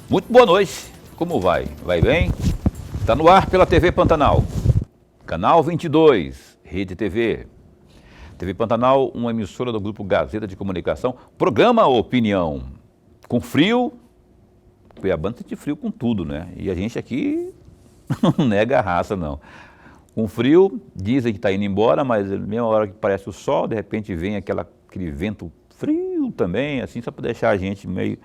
Muito boa noite, como vai? Vai bem? Está no ar pela TV Pantanal, canal 22, Rede TV. TV Pantanal, uma emissora do Grupo Gazeta de Comunicação, programa Opinião. Com frio, Cuiabano sente frio com tudo, né? E a gente aqui não nega a raça, não. Com frio, dizem que está indo embora, mas na mesma hora que parece o sol, de repente vem aquele vento frio também, assim, só para deixar a gente meio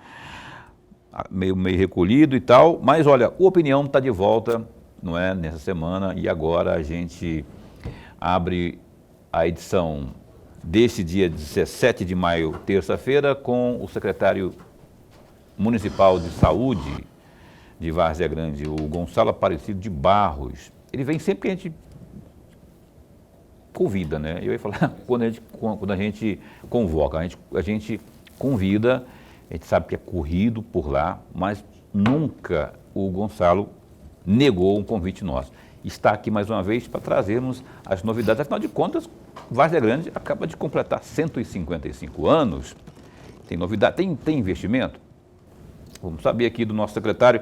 recolhido e tal. Mas olha, o Opinião está de volta, não é, nessa semana, e agora a gente abre a edição deste dia 17 de maio, terça-feira, com o secretário municipal de saúde de Várzea Grande, o Gonçalo Aparecido de Barros. Ele vem sempre que a gente convida, né? Eu ia falar quando a gente convoca, a gente convida, a gente sabe que é corrido por lá, mas nunca o Gonçalo negou um convite nosso. Está aqui mais uma vez para trazermos as novidades. Afinal de contas, Várzea Grande acaba de completar 155 anos. Tem novidade, tem investimento? Vamos saber aqui do nosso secretário.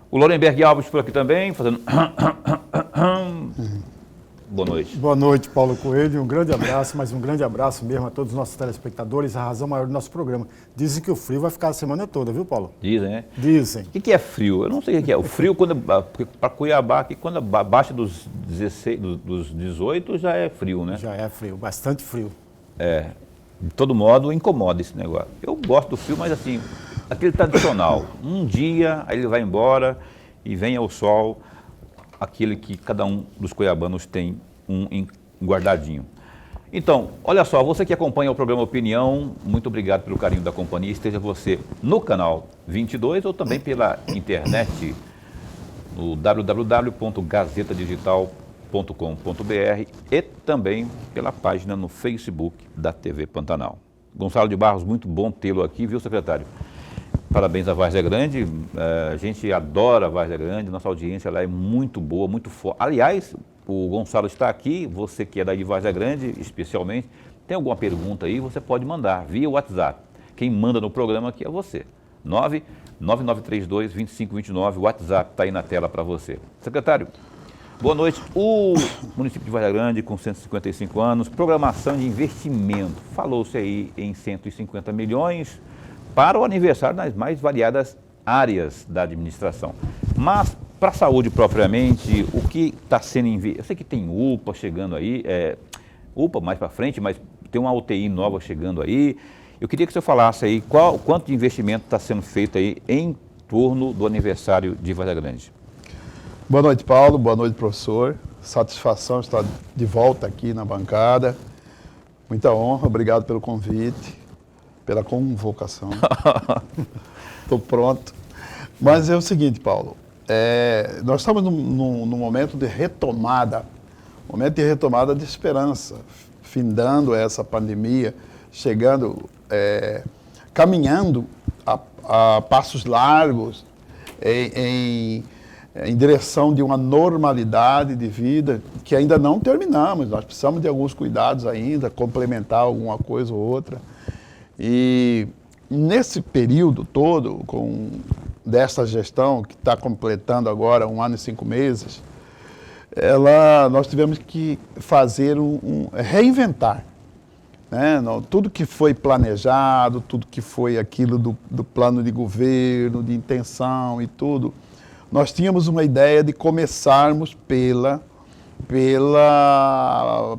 O Lorenberg Alves por aqui também, fazendo... Boa noite. Boa noite, Paulo Coelho. Um grande abraço, mas um grande abraço mesmo a todos os nossos telespectadores, a razão maior do nosso programa. Dizem que o frio vai ficar a semana toda, viu, Paulo? Dizem, né? Dizem. O que é frio? Eu não sei o que é. O frio, para Cuiabá, que quando baixa dos 16, dos 18, já é frio, né? Já é frio, bastante frio. É, de todo modo, incomoda esse negócio. Eu gosto do frio, mas assim, aquele tradicional. Um dia, aí ele vai embora e vem ao sol, aquele que cada um dos cuiabanos tem guardadinho. Então, olha só, você que acompanha o programa Opinião, muito obrigado pelo carinho da companhia, esteja você no canal 22 ou também pela internet, no www.gazetadigital.com.br e também pela página no Facebook da TV Pantanal. Gonçalo de Barros, muito bom tê-lo aqui, viu, secretário? Parabéns à Várzea Grande, a gente adora a Várzea Grande, nossa audiência lá é muito boa, muito forte. Aliás, o Gonçalo está aqui, você que é daí de Várzea Grande, especialmente, tem alguma pergunta aí, você pode mandar via WhatsApp. Quem manda no programa aqui é você. 99932-2529, o WhatsApp está aí na tela para você. Secretário, boa noite. O município de Várzea Grande, com 155 anos, programação de investimento, falou-se aí em 150 milhões, para o aniversário nas mais variadas áreas da administração. Mas, para a saúde propriamente, o que está sendo investido? Eu sei que tem UPA chegando aí, UPA mais para frente, mas tem uma UTI nova chegando aí. Eu queria que você falasse aí quanto de investimento está sendo feito aí em torno do aniversário de Várzea Grande. Boa noite, Paulo. Boa noite, professor. Satisfação estar de volta aqui na bancada. Muita honra, obrigado pelo convite. Pela convocação. Estou pronto. Mas é o seguinte, Paulo, nós estamos num momento de retomada de esperança, findando essa pandemia, caminhando a passos largos em direção de uma normalidade de vida que ainda não terminamos. Nós precisamos de alguns cuidados ainda, complementar alguma coisa ou outra. E nesse período todo, dessa gestão, que está completando agora 1 ano e 5 meses, nós tivemos que fazer reinventar. Né? Tudo que foi planejado, tudo que foi aquilo do plano de governo, de intenção e tudo, nós tínhamos uma ideia de começarmos pela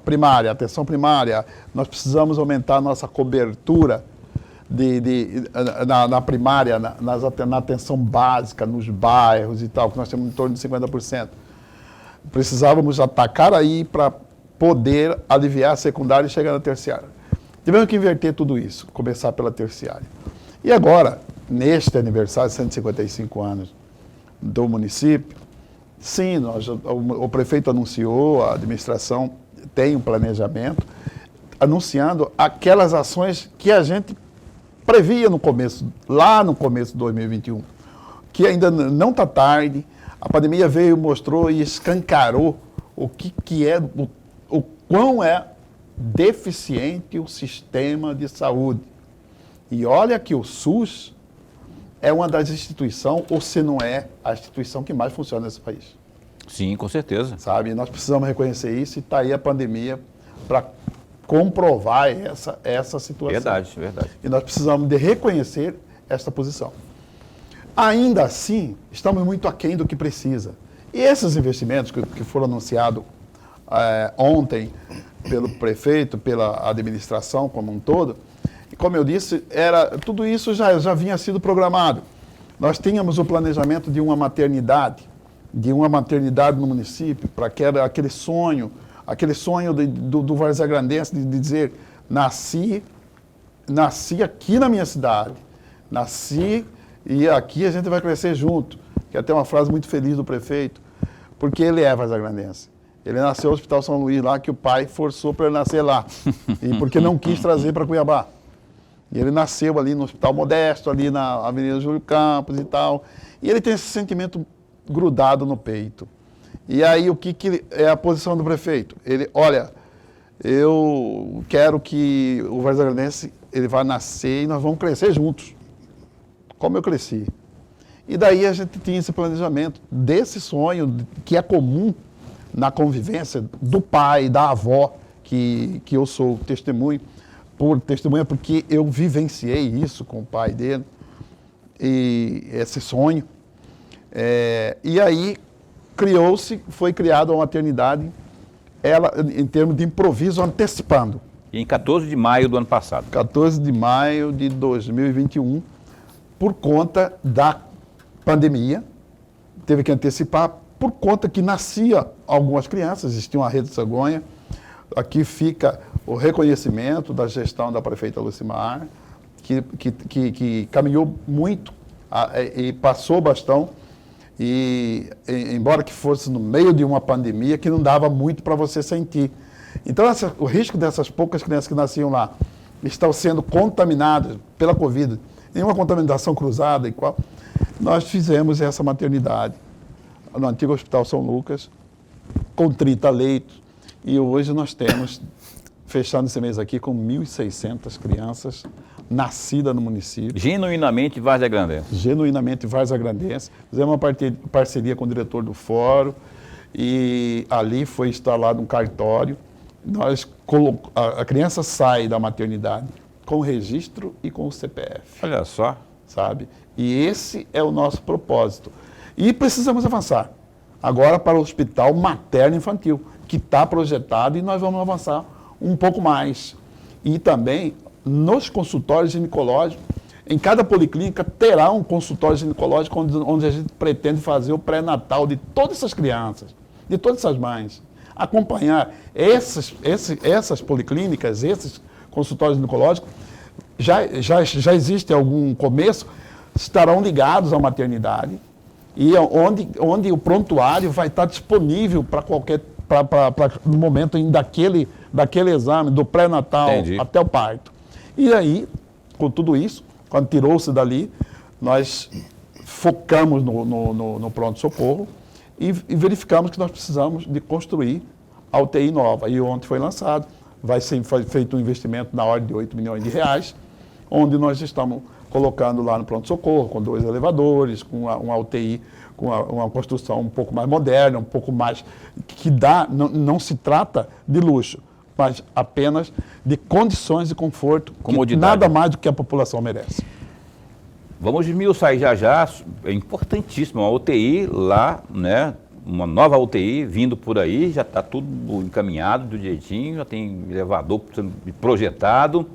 primária, atenção primária. Nós precisamos aumentar a nossa cobertura na primária, na atenção básica, nos bairros e tal, que nós temos em torno de 50%. Precisávamos atacar aí para poder aliviar a secundária e chegar na terciária. Tivemos que inverter tudo isso, começar pela terciária. E agora, neste aniversário de 155 anos do município, sim, o prefeito anunciou, a administração tem um planejamento, anunciando aquelas ações que a gente previa lá no começo de 2021, que ainda não está tarde. A pandemia veio, mostrou e escancarou o quão é deficiente o sistema de saúde. E olha que o SUS é uma das instituições, ou se não é, a instituição que mais funciona nesse país. Sim, com certeza. Sabe? Nós precisamos reconhecer isso e está aí a pandemia para comprovar essa situação. Verdade, verdade. E nós precisamos de reconhecer esta posição. Ainda assim, estamos muito aquém do que precisa. E esses investimentos que foram anunciados ontem pelo prefeito, pela administração como um todo, e como eu disse, tudo isso já vinha sido programado. Nós tínhamos o planejamento de uma maternidade no município, para aquele sonho do varzagrandense de dizer, nasci aqui na minha cidade, nasci e aqui a gente vai crescer junto, que é até uma frase muito feliz do prefeito, porque ele é varzagrandense. Ele nasceu no Hospital São Luís lá, que o pai forçou para ele nascer lá, e porque não quis trazer para Cuiabá. E ele nasceu ali no Hospital Modesto, ali na Avenida Júlio Campos e tal, e ele tem esse sentimento grudado no peito. E aí, o que é a posição do prefeito? Ele, olha, eu quero que o varzagrandense, ele vai nascer e nós vamos crescer juntos, como eu cresci. E daí a gente tinha esse planejamento desse sonho que é comum na convivência do pai, da avó, que eu sou testemunha, porque eu vivenciei isso com o pai dele, e esse sonho. E aí foi criada uma maternidade, ela em termos de improviso, antecipando. E em 14 de maio do ano passado. 14 de maio de 2021, por conta da pandemia, teve que antecipar, por conta que nascia algumas crianças, existia uma rede sanguínea. Aqui fica o reconhecimento da gestão da prefeita Lucimar, que caminhou muito e passou o bastão, e embora que fosse no meio de uma pandemia que não dava muito para você sentir. Então, o risco dessas poucas crianças que nasciam lá estão sendo contaminadas pela Covid, em uma contaminação cruzada, nós fizemos essa maternidade no antigo Hospital São Lucas, com 30 leitos, e hoje nós temos, fechando esse mês aqui, com 1.600 crianças nascidas no município. Genuinamente varzagrandense. Genuinamente varzagrandense. Fizemos uma parceria com o diretor do fórum, e ali foi instalado um cartório. A criança sai da maternidade com o registro e com o CPF. Olha só. Sabe? E esse é o nosso propósito. E precisamos avançar agora para o Hospital Materno-Infantil, que está projetado, e nós vamos avançar um pouco mais. E também nos consultórios ginecológicos, em cada policlínica terá um consultório ginecológico onde a gente pretende fazer o pré-natal de todas essas crianças, de todas essas mães. Acompanhar essas policlínicas, esses consultórios ginecológicos, já existe algum começo, estarão ligados à maternidade, e onde o prontuário vai estar disponível para no momento daquele exame, do pré-natal até o parto. E aí, com tudo isso, quando tirou-se dali, nós focamos no pronto-socorro e verificamos que nós precisamos de construir a UTI nova. E ontem foi lançado, vai ser feito um investimento na ordem de 8 milhões de reais, onde nós estamos colocando lá no pronto-socorro, com 2 elevadores, com uma UTI, com uma construção um pouco mais moderna, um pouco mais, que não se trata de luxo, mas apenas de condições de conforto, que nada mais do que a população merece. Vamos esmiuçar aí já, é importantíssimo, uma UTI lá, né? Uma nova UTI vindo por aí, já está tudo encaminhado do jeitinho, já tem elevador sendo projetado.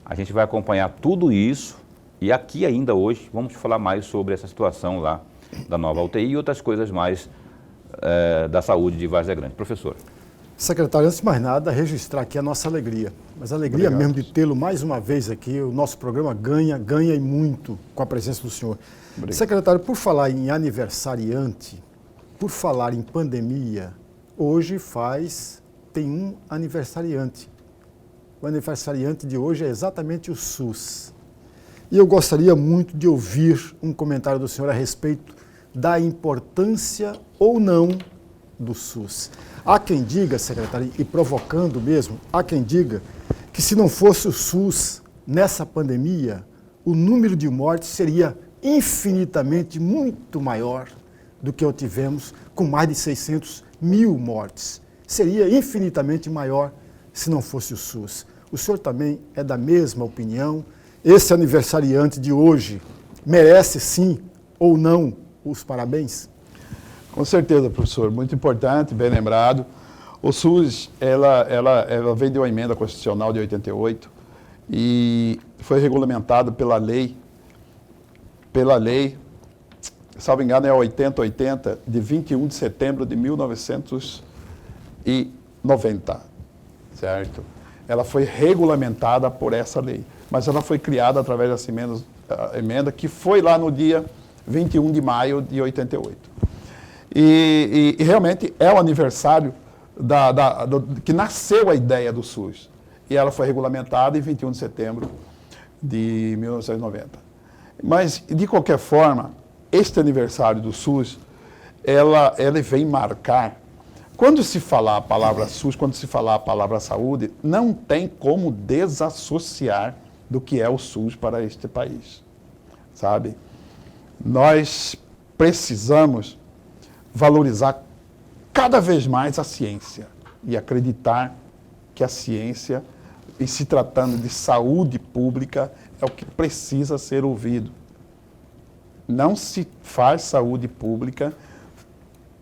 A gente vai acompanhar tudo isso e aqui ainda hoje vamos falar mais sobre essa situação lá da nova UTI e outras coisas mais da saúde de Várzea Grande. Professor. Secretário, antes de mais nada, registrar aqui a nossa alegria. Mas a alegria Obrigado. mesmo de tê-lo mais uma vez aqui, o nosso programa ganha e muito com a presença do senhor. Obrigado. Secretário, por falar em aniversariante, por falar em pandemia, hoje tem um aniversariante. O aniversariante de hoje é exatamente o SUS. E eu gostaria muito de ouvir um comentário do senhor a respeito da importância ou não do SUS. Há quem diga, secretário, e provocando mesmo, há quem diga que se não fosse o SUS nessa pandemia, o número de mortes seria infinitamente muito maior do que o tivemos, com mais de 600 mil mortes. Seria infinitamente maior se não fosse o SUS. O senhor também é da mesma opinião? Esse aniversariante de hoje merece sim ou não os parabéns? Com certeza, professor. Muito importante, bem lembrado. O SUS, ela vem de uma emenda constitucional de 88 e foi regulamentado pela lei, salvo engano, é 8080, de 21 de setembro de 1990, certo? Ela foi regulamentada por essa lei, mas ela foi criada através dessa emenda que foi lá no dia 21 de maio de 88. E realmente é o aniversário que nasceu a ideia do SUS. E ela foi regulamentada em 21 de setembro de 1990. Mas, de qualquer forma, este aniversário do SUS, ele vem marcar. Quando se falar a palavra SUS, quando se falar a palavra saúde, não tem como desassociar do que é o SUS para este país, sabe? Nós precisamos valorizar cada vez mais a ciência e acreditar que a ciência, em se tratando de saúde pública, é o que precisa ser ouvido. Não se faz saúde pública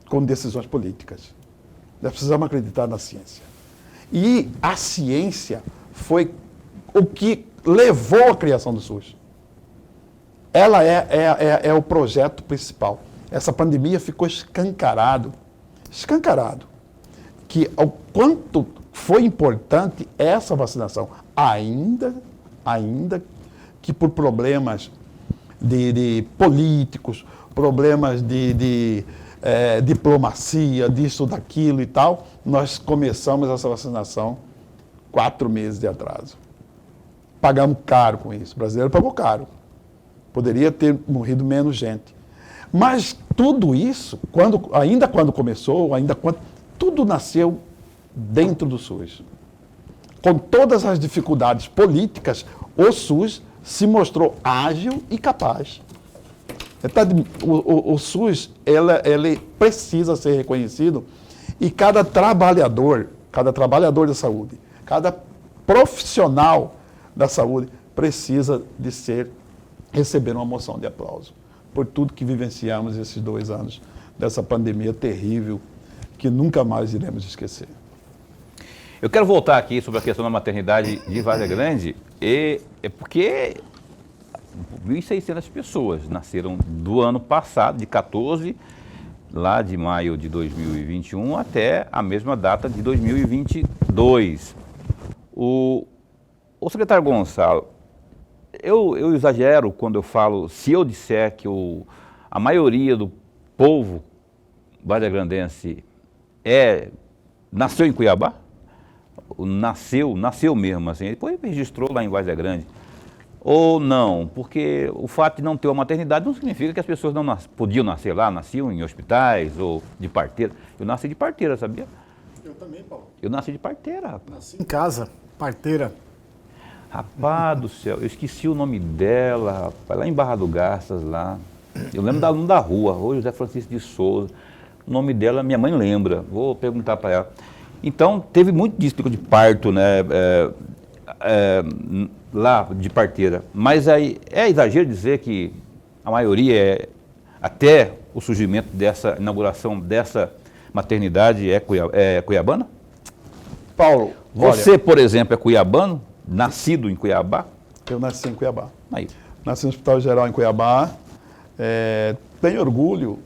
com decisões políticas. Nós precisamos acreditar na ciência. E a ciência foi o que levou à criação do SUS. Ela é o projeto principal. Essa pandemia ficou escancarado, que o quanto foi importante essa vacinação, ainda que por problemas de políticos, problemas de diplomacia, disso, daquilo e tal, nós começamos essa vacinação 4 meses de atraso. Pagamos caro com isso, o brasileiro pagou caro. Poderia ter morrido menos gente. Mas tudo isso, ainda quando começou, tudo nasceu dentro do SUS. Com todas as dificuldades políticas, o SUS se mostrou ágil e capaz. O SUS, ele precisa ser reconhecido e cada trabalhador da saúde, cada profissional da saúde precisa receber uma moção de aplauso por tudo que vivenciamos esses 2 anos dessa pandemia terrível que nunca mais iremos esquecer. Eu quero voltar aqui sobre a questão da maternidade de Várzea Grande, porque 1.600 pessoas nasceram do ano passado, de 14, lá de maio de 2021, até a mesma data de 2022. O secretário Gonçalo, eu exagero quando eu falo, se eu disser que a maioria do povo varzeagrandense nasceu em Cuiabá? Nasceu mesmo, assim, depois registrou lá em Várzea Grande. Ou não, porque o fato de não ter uma maternidade não significa que as pessoas não podiam nascer lá, nasciam em hospitais ou de parteira. Eu nasci de parteira, sabia? Eu também, Paulo. Eu nasci de parteira, rapaz. Nasci em casa, parteira. Rapaz do céu, eu esqueci o nome dela, rapaz, lá em Barra do Garças, lá. Eu lembro da nome da rua, José Francisco de Souza. O nome dela, minha mãe lembra, vou perguntar para ela. Então, teve muito disso de parto, né? Lá de parteira. Mas aí é exagero dizer que a maioria até o surgimento dessa inauguração dessa maternidade é cuiabana? Paulo, Você, olha, por exemplo, é cuiabano? Nascido em Cuiabá? eu nasci em Cuiabá. Aí. Nasci no Hospital Geral em Cuiabá. Tenho orgulho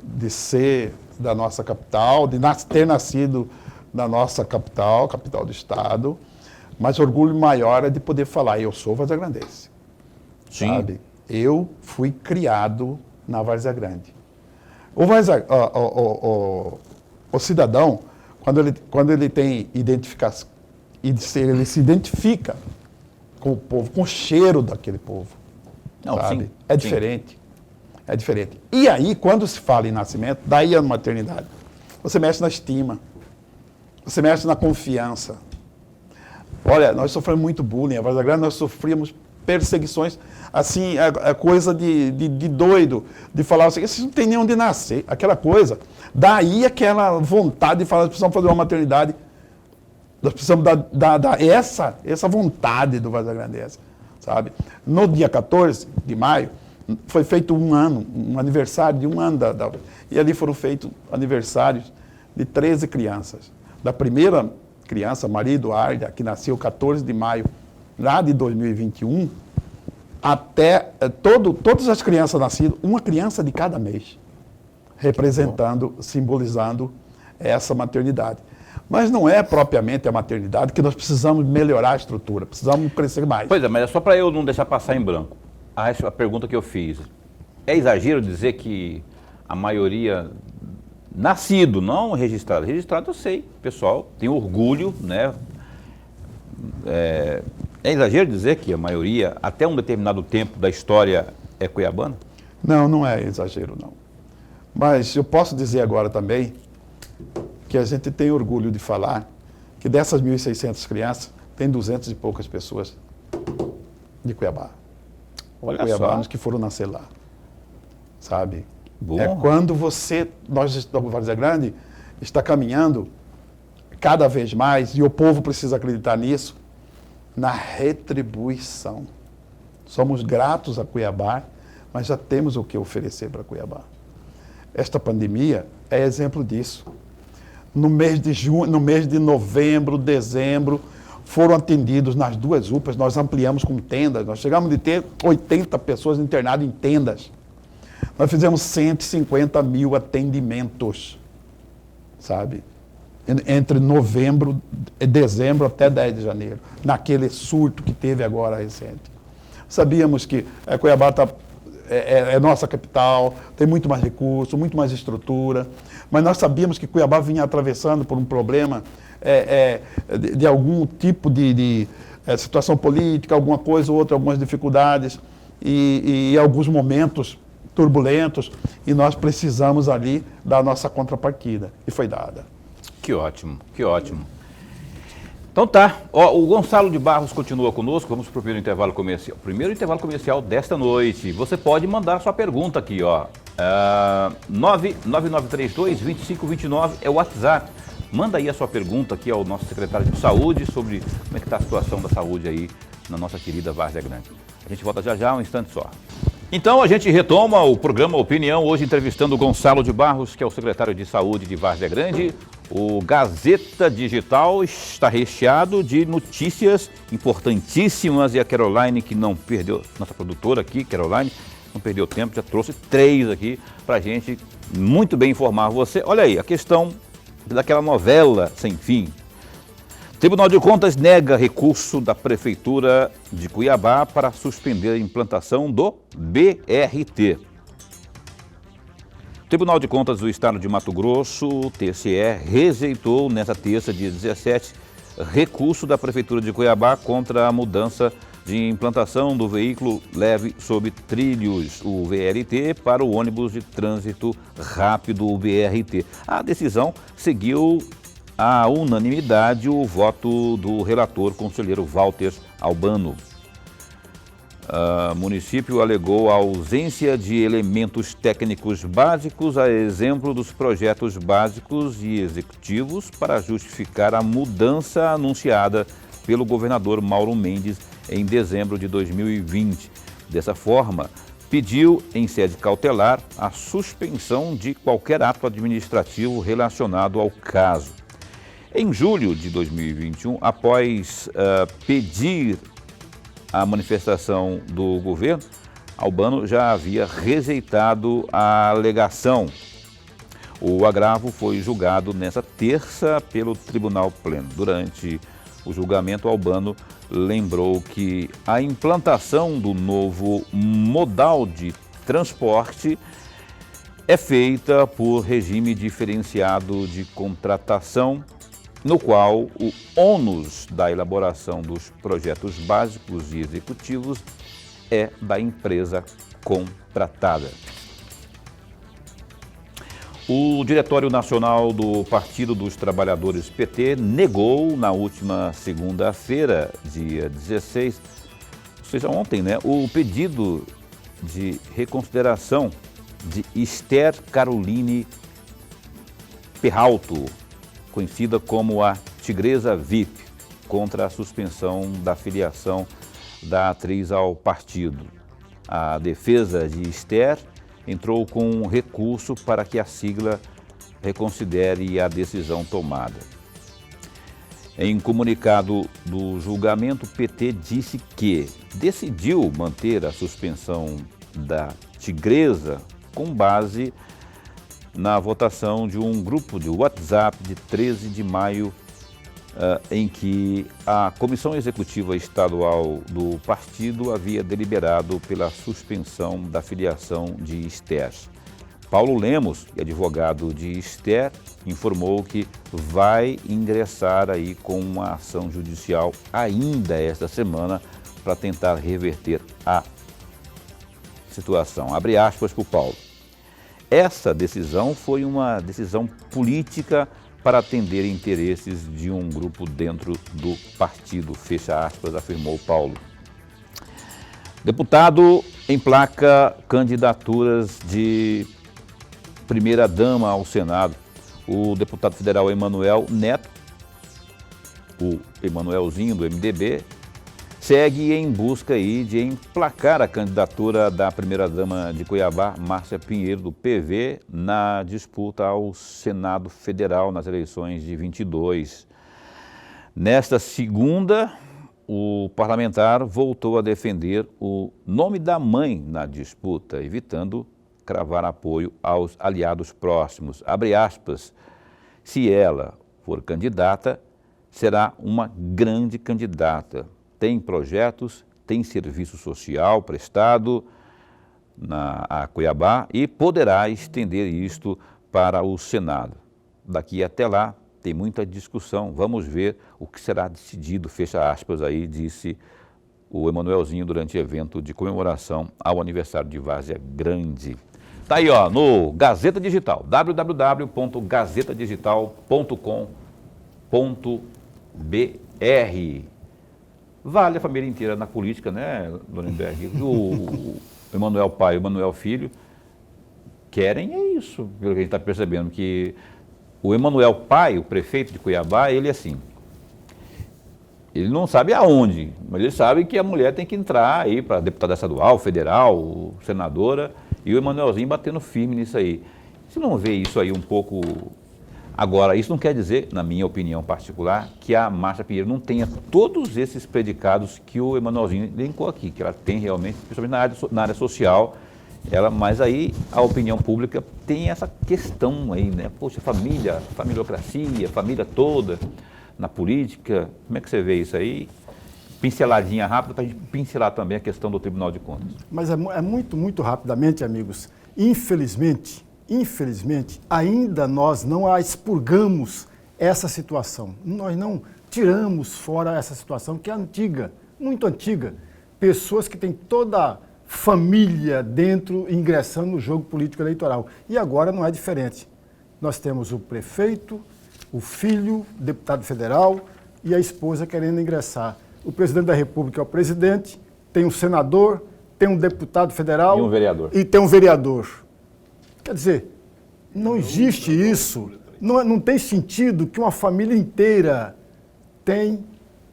de ser da nossa capital, de ter nascido na nossa capital do estado, mas orgulho maior é de poder falar, eu sou varzeagrandense. Sim. Sabe? Eu fui criado na Várzea Grande. O cidadão, quando ele tem identificação, ele se identifica com o povo, com o cheiro daquele povo. Não, sabe? sim, É sim. diferente. É diferente. E aí, quando se fala em nascimento, daí a maternidade, você mexe na estima, você mexe na confiança. Olha, nós sofremos muito bullying, a Várzea Grande nós sofríamos perseguições, assim, é coisa de doido, de falar assim, vocês não tem nem onde nascer, aquela coisa. Daí aquela vontade de falar, nós precisamos fazer uma maternidade, nós precisamos dar essa vontade do Vazagrandense, sabe? No dia 14 de maio, foi feito um aniversário de um ano e ali foram feitos aniversários de 13 crianças. Da primeira criança, Maria Eduarda, que nasceu 14 de maio, lá de 2021, até todas as crianças nascidas, uma criança de cada mês, representando, simbolizando essa maternidade. Mas não é propriamente a maternidade que nós precisamos melhorar a estrutura, precisamos crescer mais. Pois é, mas é só para eu não deixar passar em branco. A pergunta que eu fiz, é exagero dizer que a maioria nascido, não registrado. Registrado eu sei, pessoal, tem orgulho, né? É exagero dizer que a maioria, até um determinado tempo da história, é cuiabana? Não, não é exagero, não. Mas eu posso dizer agora também que a gente tem orgulho de falar que dessas 1.600 crianças, tem 200 e poucas pessoas de Cuiabá. Olha Cuiabanos só. que foram nascer lá, sabe? Bom. É quando nós da Várzea Grande, está caminhando cada vez mais, e o povo precisa acreditar nisso, na retribuição. Somos gratos a Cuiabá, mas já temos o que oferecer para Cuiabá. Esta pandemia é exemplo disso. No mês de junho, no mês de novembro, dezembro, foram atendidos nas 2 UPAs, nós ampliamos com tendas, nós chegamos de ter 80 pessoas internadas em tendas. Nós fizemos 150 mil atendimentos, sabe? Entre novembro e dezembro até 10 de janeiro, naquele surto que teve agora recente. Sabíamos que Cuiabá é nossa capital, tem muito mais recurso, muito mais estrutura, mas nós sabíamos que Cuiabá vinha atravessando por um problema de algum tipo de situação política, alguma coisa ou outra, algumas dificuldades e alguns momentos turbulentos, e nós precisamos ali da nossa contrapartida, e foi dada. Que ótimo, que ótimo. Então tá, ó, o Gonçalo de Barros continua conosco, vamos para o primeiro intervalo comercial desta noite. Você pode mandar sua pergunta aqui, ó, 99932-2529 é o WhatsApp. Manda aí a sua pergunta aqui ao nosso secretário de Saúde sobre como é que está a situação da saúde aí na nossa querida Várzea Grande. A gente volta já, um instante só. Então a gente retoma o programa Opinião, hoje entrevistando o Gonçalo de Barros, que é o secretário de Saúde de Várzea Grande. O Gazeta Digital está recheado de notícias importantíssimas e a Caroline, que não perdeu, nossa produtora aqui, Caroline, não perdeu tempo, já trouxe 3 aqui para a gente muito bem informar você. Olha aí, a questão daquela novela sem fim. Tribunal de Contas nega recurso da Prefeitura de Cuiabá para suspender a implantação do BRT. O Tribunal de Contas do Estado de Mato Grosso, TCE, rejeitou nesta terça, dia 17, recurso da Prefeitura de Cuiabá contra a mudança de implantação do veículo leve sob trilhos, o VLT, para o ônibus de trânsito rápido, o BRT. A decisão seguiu à unanimidade o voto do relator conselheiro Walter Albano. O município alegou a ausência de elementos técnicos básicos, a exemplo dos projetos básicos e executivos, para justificar a mudança anunciada pelo governador Mauro Mendes em dezembro de 2020. Dessa forma, pediu, em sede cautelar, a suspensão de qualquer ato administrativo relacionado ao caso. Em julho de 2021, após pedir a manifestação do governo, Albano já havia rejeitado a alegação. O agravo foi julgado nesta terça pelo Tribunal Pleno. Durante o julgamento, Albano lembrou que a implantação do novo modal de transporte é feita por regime diferenciado de contratação, no qual o ônus da elaboração dos projetos básicos e executivos é da empresa contratada. O Diretório Nacional do Partido dos Trabalhadores PT negou, na última segunda-feira, dia 16, seja, ontem, né, o pedido de reconsideração de Esther Caroline Peralto, conhecida como a Tigresa VIP, contra a suspensão da filiação da atriz ao partido. A defesa de Esther entrou com um recurso para que a sigla reconsidere a decisão tomada. Em comunicado do julgamento, o PT disse que decidiu manter a suspensão da Tigresa com base na votação de um grupo de WhatsApp de 13 de maio, em que a Comissão Executiva Estadual do partido havia deliberado pela suspensão da filiação de Esther. Paulo Lemos, advogado de Esther, informou que vai ingressar aí com uma ação judicial ainda esta semana para tentar reverter a situação. Abre aspas para o Paulo. Essa decisão foi uma decisão política para atender interesses de um grupo dentro do partido, fecha aspas, afirmou Paulo. Deputado emplaca candidaturas de primeira-dama ao Senado. O deputado federal Emanuel Neto, o Emanuelzinho do MDB, segue em busca aí de emplacar a candidatura da primeira-dama de Cuiabá, Márcia Pinheiro, do PV, na disputa ao Senado Federal nas eleições de 22. Nesta segunda, o parlamentar voltou a defender o nome da mãe na disputa, evitando cravar apoio aos aliados próximos. Abre aspas, se ela for candidata, será uma grande candidata. Tem projetos, tem serviço social prestado a Cuiabá e poderá estender isto para o Senado. Daqui até lá tem muita discussão, vamos ver o que será decidido, fecha aspas aí, disse o Emanuelzinho durante evento de comemoração ao aniversário de Várzea Grande. Tá aí, ó, no Gazeta Digital, www.gazetadigital.com.br. Vale a família inteira na política, né, Dona Emberg? O Emanuel pai e o Emanuel filho querem é isso, pelo que a gente está percebendo, que o Emanuel pai, o prefeito de Cuiabá, ele assim, ele não sabe aonde, mas ele sabe que a mulher tem que entrar aí para deputada estadual, federal, senadora, e o Emanuelzinho batendo firme nisso aí. Você não vê isso aí um pouco... Agora, isso não quer dizer, na minha opinião particular, que a Márcia Pinheiro não tenha todos esses predicados que o Emanuelzinho elencou aqui, que ela tem realmente, principalmente na área social, mas aí a opinião pública tem essa questão aí, né? Poxa, família, familiocracia, família toda na política, como é que você vê isso aí? Pinceladinha rápida para a gente pincelar também a questão do Tribunal de Contas. Mas é muito rapidamente, amigos. Infelizmente, ainda nós não a expurgamos essa situação. Nós não tiramos fora essa situação que é antiga, muito antiga. Pessoas que têm toda a família dentro, ingressando no jogo político eleitoral. E agora não é diferente. Nós temos o prefeito, o filho, o deputado federal e a esposa querendo ingressar. O presidente da República é o presidente, tem um senador, tem um deputado federal e um vereador. E tem um vereador. Quer dizer, não existe isso, não tem sentido que uma família inteira tem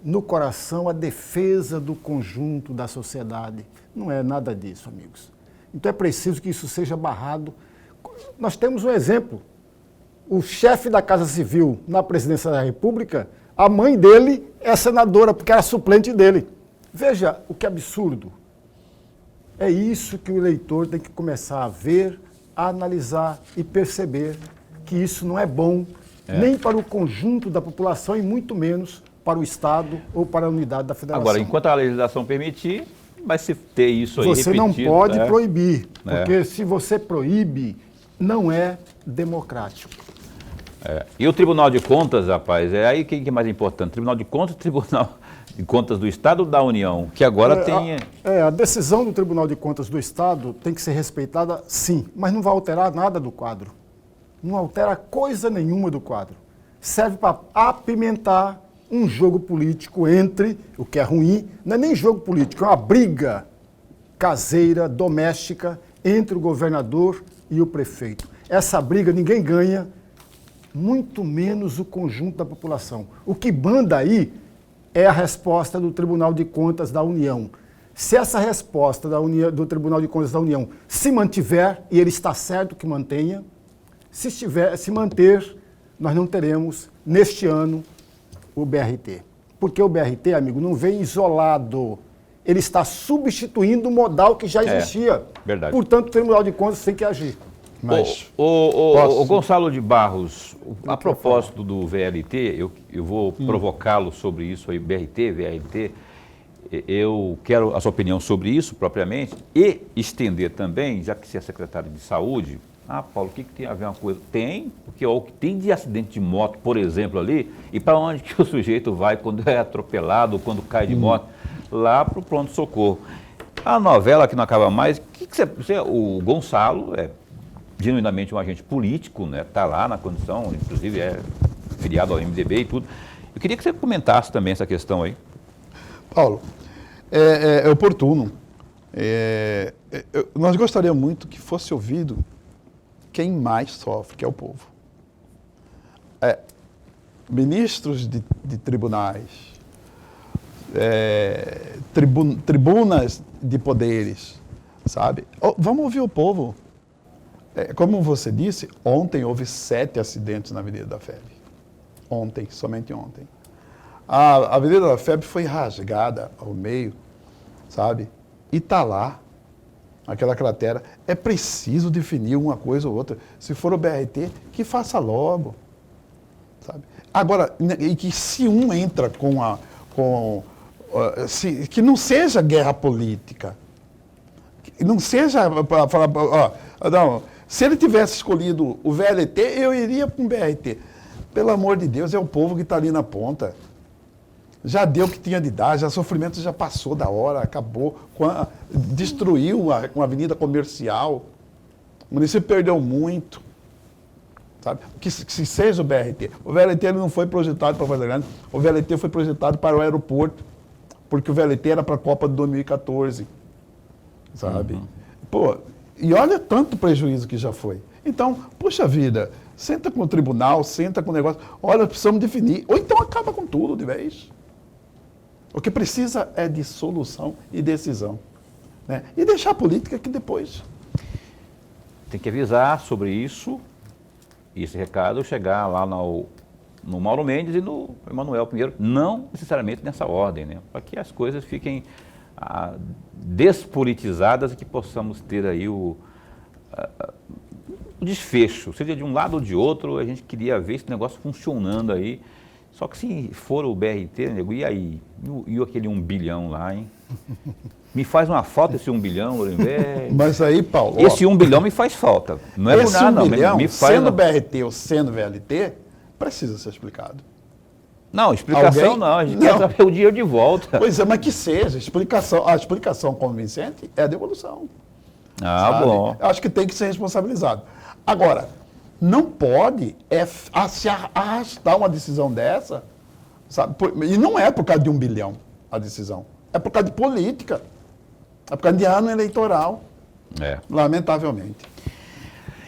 no coração a defesa do conjunto da sociedade. Não é nada disso, amigos. Então é preciso que isso seja barrado. Nós temos um exemplo. O chefe da Casa Civil na presidência da República, a mãe dele é senadora, porque era suplente dele. Veja o que absurdo. É isso que o eleitor tem que começar a ver, a analisar e perceber que isso não é bom nem para o conjunto da população e muito menos para o Estado ou para a unidade da federação. Agora, enquanto a legislação permitir, vai se ter isso aí você repetido. Você não pode proibir, porque se você proíbe, não é democrático. E o Tribunal de Contas, rapaz, é aí que é mais importante? Tribunal de Contas, Tribunal de Contas do Estado ou da União? Que agora tem... A decisão do Tribunal de Contas do Estado tem que ser respeitada, sim, mas não vai alterar nada do quadro. Não altera coisa nenhuma do quadro. Serve para apimentar um jogo político entre, o que é ruim, não é nem jogo político, é uma briga caseira, doméstica, entre o governador e o prefeito. Essa briga ninguém ganha, muito menos o conjunto da população. O que manda aí é a resposta do Tribunal de Contas da União. Se essa resposta do Tribunal de Contas da União se mantiver, e ele está certo que mantenha, se manter, nós não teremos, neste ano, o BRT. Porque o BRT, amigo, não vem isolado. Ele está substituindo o modal que já existia. Verdade. Portanto, o Tribunal de Contas tem que agir. Mas o Gonçalo de Barros, a propósito do VLT, eu vou provocá-lo sobre isso aí, BRT, VLT. Eu quero a sua opinião sobre isso propriamente e estender também, já que você é secretário de saúde. Paulo, o que tem a ver uma coisa? Tem, porque o que tem de acidente de moto, por exemplo, ali, e para onde que o sujeito vai quando é atropelado, quando cai de moto? Lá para o pronto-socorro. A novela que não acaba mais, o Gonçalo é genuinamente um agente político, né? Está lá na condição, inclusive é filiado ao MDB e tudo. Eu queria que você comentasse também essa questão aí. Paulo, é oportuno. Nós gostaríamos muito que fosse ouvido quem mais sofre, que é o povo. Ministros de tribunais, tribunas de poderes, sabe? Vamos ouvir o povo. Como você disse, ontem houve 7 acidentes na Avenida da FEB. Ontem, somente ontem. A Avenida da FEB foi rasgada ao meio, sabe? E está lá, aquela cratera. É preciso definir uma coisa ou outra. Se for o BRT, que faça logo, sabe? Agora, e que se um entra que não seja guerra política, que não seja para falar, não, se ele tivesse escolhido o VLT, eu iria para um BRT. Pelo amor de Deus, é o povo que está ali na ponta. Já deu o que tinha de dar, o sofrimento já passou da hora, acabou, destruiu uma avenida comercial. O município perdeu muito, sabe? Que seja o BRT. O VLT ele não foi projetado para Vargas Grande, o VLT foi projetado para o aeroporto, porque o VLT era para a Copa de 2014, sabe? Pô, e olha tanto prejuízo que já foi. Então, puxa vida, senta com o tribunal, senta com o negócio, olha, precisamos definir, ou então acaba com tudo de vez. O que precisa é de solução e decisão, né? E deixar a política que depois. Tem que avisar sobre isso, e esse recado chegar lá no Mauro Mendes e no Emanuel Pinheiro, não necessariamente nessa ordem, né? Para que as coisas fiquem despolitizadas e que possamos ter aí o desfecho, seja de um lado ou de outro. A gente queria ver esse negócio funcionando aí. Só que se for o BRT, nego, e aí? E aquele 1 bilhão lá, hein? Me faz uma falta esse 1 bilhão, Lorenberg. Mas aí, Paulo... Esse 1 bilhão me faz falta. Não é por nada, não. Esse 1 bilhão, me faz sendo BRT ou sendo VLT, precisa ser explicado. Não, explicação Alguém? não. A gente quer saber o dinheiro de volta. Pois é, mas que seja. A explicação convincente é a devolução. Sabe? Bom. Eu acho que tem que ser responsabilizado. Agora, não pode se arrastar uma decisão dessa, sabe? E não é por causa de 1 bilhão a decisão. É por causa de política. É por causa de ano eleitoral. Lamentavelmente.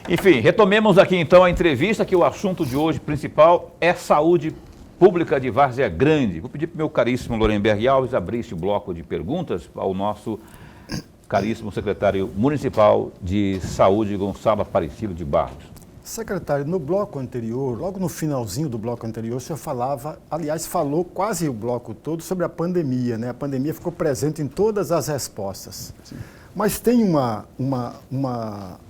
Enfim, retomemos aqui então a entrevista, que o assunto de hoje principal é saúde pública de Várzea Grande. Vou pedir para o meu caríssimo Lorenberg Alves abrir esse bloco de perguntas ao nosso caríssimo secretário municipal de saúde, Gonçalo Aparecido de Barros. Secretário, no bloco anterior, logo no finalzinho do bloco anterior, o senhor falava, aliás, falou quase o bloco todo sobre a pandemia, né? A pandemia ficou presente em todas as respostas. Sim. Mas tem uma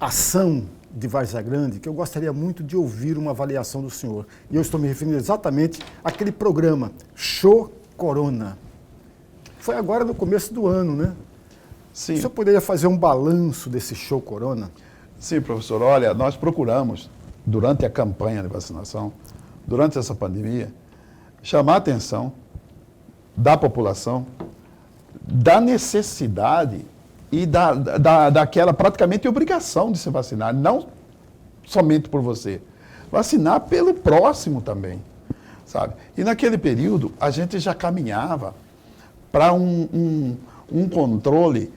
ação de Várzea Grande que eu gostaria muito de ouvir uma avaliação do senhor. E eu estou me referindo exatamente àquele programa, Show Corona. Foi agora no começo do ano, né? Sim. O senhor poderia fazer um balanço desse Show Corona? Sim, professor. Olha, nós procuramos, durante a campanha de vacinação, durante essa pandemia, chamar a atenção da população da necessidade e daquela praticamente obrigação de se vacinar, não somente por você, vacinar pelo próximo também, sabe? E naquele período, a gente já caminhava para um controle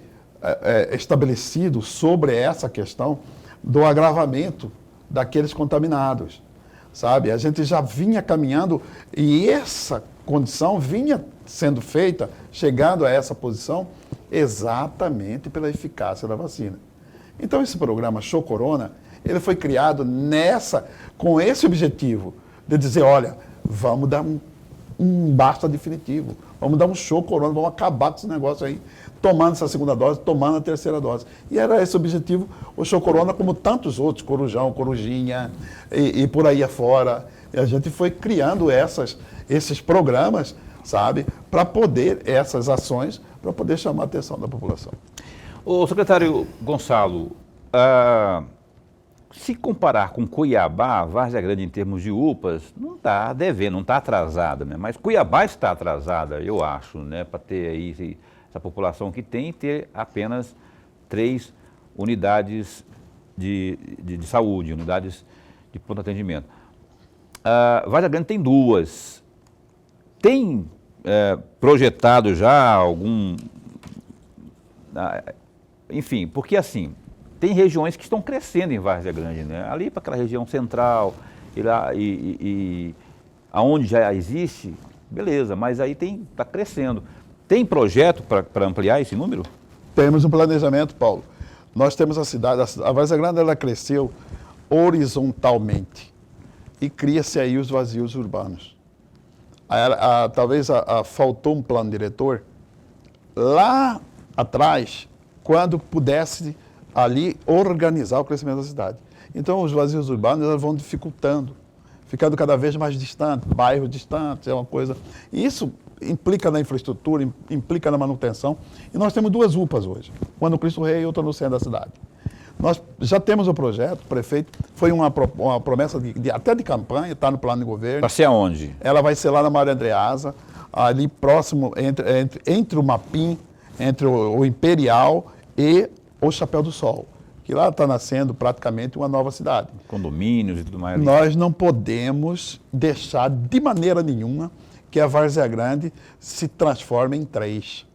estabelecido sobre essa questão do agravamento daqueles contaminados, sabe? A gente já vinha caminhando e essa condição vinha sendo feita, chegando a essa posição, exatamente pela eficácia da vacina. Então, esse programa Show Corona, ele foi criado com esse objetivo de dizer, olha, vamos dar um basta definitivo, vamos dar um show corona, vamos acabar com esse negócio aí, tomando essa segunda dose, tomando a terceira dose. E era esse o objetivo, o show corona, como tantos outros, Corujão, Corujinha e por aí afora. E a gente foi criando esses programas, sabe, para poder, essas ações, para poder chamar a atenção da população. Ô, secretário Gonçalo, se comparar com Cuiabá, Várzea Grande em termos de UPAs, não está devendo, não está atrasada, né? Mas Cuiabá está atrasada, eu acho, né? Para ter aí essa população que tem e ter apenas 3 unidades de saúde, unidades de pronto atendimento. Várzea Grande tem 2. Tem projetado já algum... enfim, porque assim... Tem regiões que estão crescendo em Várzea Grande, né? Ali para aquela região central, aonde já existe, beleza, mas aí está crescendo. Tem projeto para ampliar esse número? Temos um planejamento, Paulo. Nós temos a cidade, a Várzea Grande ela cresceu horizontalmente e cria-se aí os vazios urbanos. Talvez faltou um plano diretor lá atrás, quando pudesse ali organizar o crescimento da cidade. Então, os vazios urbanos elas vão dificultando, ficando cada vez mais distantes, bairros distantes, é uma coisa... E isso implica na infraestrutura, implica na manutenção. E nós temos 2 UPAs hoje, uma no Cristo Rei e outra no centro da cidade. Nós já temos o projeto, o prefeito, foi uma promessa até de campanha, está no plano de governo. Para ser aonde? Ela vai ser lá na Maria Andreasa, ali próximo, entre o Mapim, entre o Imperial e o Chapéu do Sol, que lá está nascendo praticamente uma nova cidade. Condomínios e tudo mais. Ali. Nós não podemos deixar de maneira nenhuma que a Várzea Grande se transforme em 3.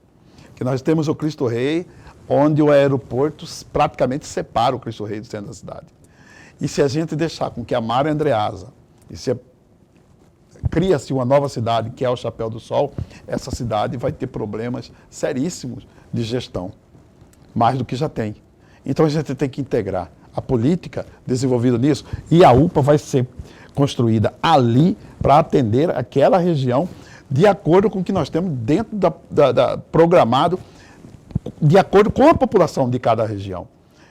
Que nós temos o Cristo Rei, onde o aeroporto praticamente separa o Cristo Rei do centro da cidade. E se a gente deixar com que a Maria Andreasa, cria-se uma nova cidade, que é o Chapéu do Sol, essa cidade vai ter problemas seríssimos de gestão. Mais do que já tem. Então a gente tem que integrar a política desenvolvida nisso e a UPA vai ser construída ali para atender aquela região de acordo com o que nós temos dentro programado, de acordo com a população de cada região.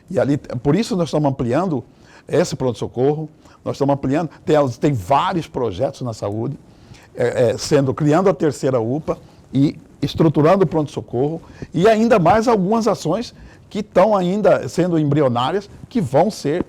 E ali, por isso nós estamos ampliando esse pronto-socorro, nós estamos ampliando, tem vários projetos na saúde, criando a terceira UPA e estruturando o pronto-socorro e ainda mais algumas ações que estão ainda sendo embrionárias, que vão ser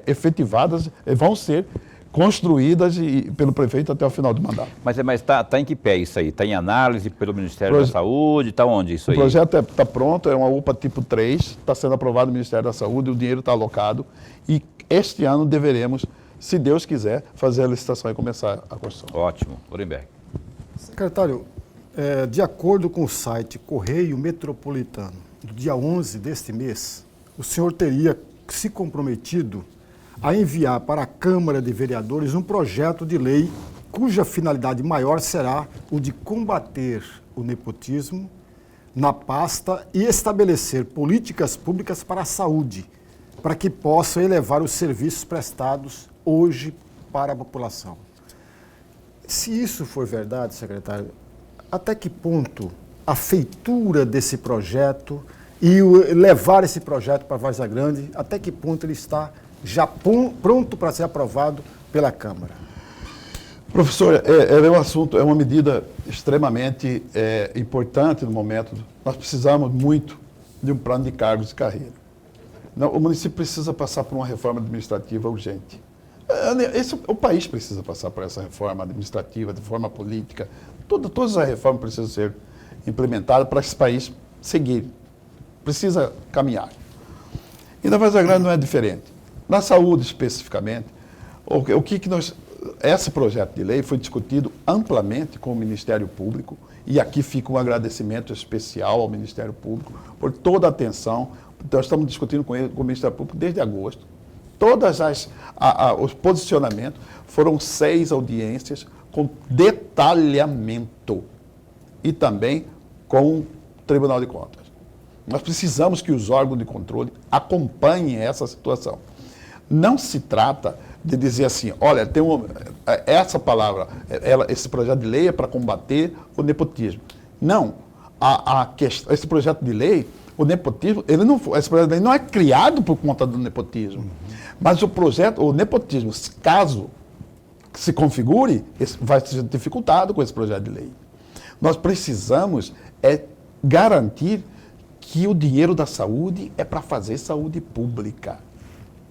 efetivadas, vão ser construídas pelo prefeito até o final do mandato. Mas está em que pé isso aí? Está em análise pelo Ministério da Saúde? Está onde isso aí? O projeto está pronto, é uma UPA tipo 3, está sendo aprovado no Ministério da Saúde, o dinheiro está alocado e este ano deveremos, se Deus quiser, fazer a licitação e começar a construção. Ótimo. Orenberg. Secretário, de acordo com o site Correio Metropolitano, do dia 11 deste mês, o senhor teria se comprometido a enviar para a Câmara de Vereadores um projeto de lei cuja finalidade maior será o de combater o nepotismo na pasta e estabelecer políticas públicas para a saúde, para que possam elevar os serviços prestados hoje para a população. Se isso for verdade, secretário, até que ponto a feitura desse projeto e levar esse projeto para Várzea Grande, até que ponto ele está já pronto para ser aprovado pela Câmara? Professor, é um assunto, é uma medida extremamente importante no momento. Nós precisamos muito de um plano de cargos e carreira. O município precisa passar por uma reforma administrativa urgente. O país precisa passar por essa reforma administrativa, de forma política. Todas as reformas precisam ser implementadas para esse país seguir. Precisa caminhar. E na Várzea Grande não é diferente. Na saúde, especificamente, o que nós esse projeto de lei foi discutido amplamente com o Ministério Público, e aqui fica um agradecimento especial ao Ministério Público por toda a atenção. Nós estamos discutindo com o Ministério Público desde agosto. Todas os posicionamentos foram 6 audiências com detalhamento e também com o Tribunal de Contas. Nós precisamos que os órgãos de controle acompanhem essa situação. Não se trata de dizer assim, olha, essa palavra, esse projeto de lei é para combater o nepotismo. Não. Esse projeto de lei, o nepotismo, esse projeto de lei não é criado por conta do nepotismo. Mas o nepotismo, caso se configure, vai ser dificultado com esse projeto de lei. Nós precisamos garantir que o dinheiro da saúde é para fazer saúde pública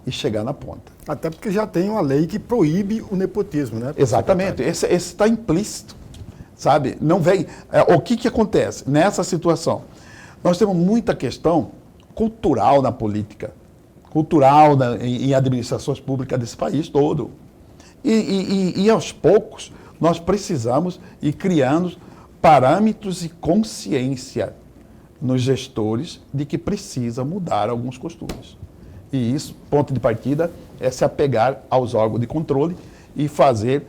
e chegar na ponta. Até porque já tem uma lei que proíbe o nepotismo, né? Exatamente, esse está implícito, sabe? Não vem. O que acontece nessa situação? Nós temos muita questão cultural na política, cultural em administrações públicas desse país todo. E aos poucos nós precisamos ir criando parâmetros e consciência nos gestores de que precisa mudar alguns costumes. E isso, ponto de partida, é se apegar aos órgãos de controle e fazer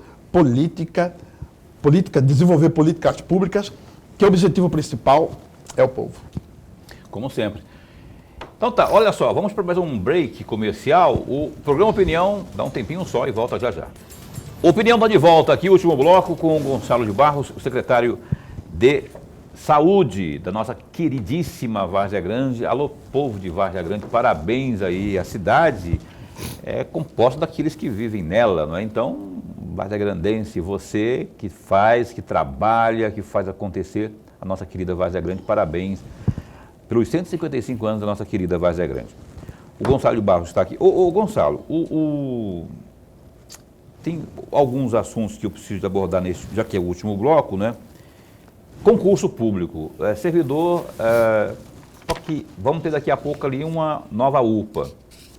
desenvolver políticas públicas, que o objetivo principal é o povo. Como sempre. Então tá, olha só, vamos para mais um break comercial. O programa Opinião dá um tempinho só e volta já já. Opinião está de volta aqui, último bloco, com o Gonçalo de Barros, o secretário de Saúde da nossa queridíssima Várzea Grande. Alô, povo de Várzea Grande, parabéns aí. A cidade é composta daqueles que vivem nela, não é? Então, Várzea Grandense, você que faz, que trabalha, que faz acontecer a nossa querida Várzea Grande, parabéns pelos 155 anos da nossa querida Várzea Grande. O Gonçalo de Barros está aqui. Ô Gonçalo, tem alguns assuntos que eu preciso abordar nesse, já que é o último bloco, né? Concurso público, servidor, só que vamos ter daqui a pouco ali uma nova UPA,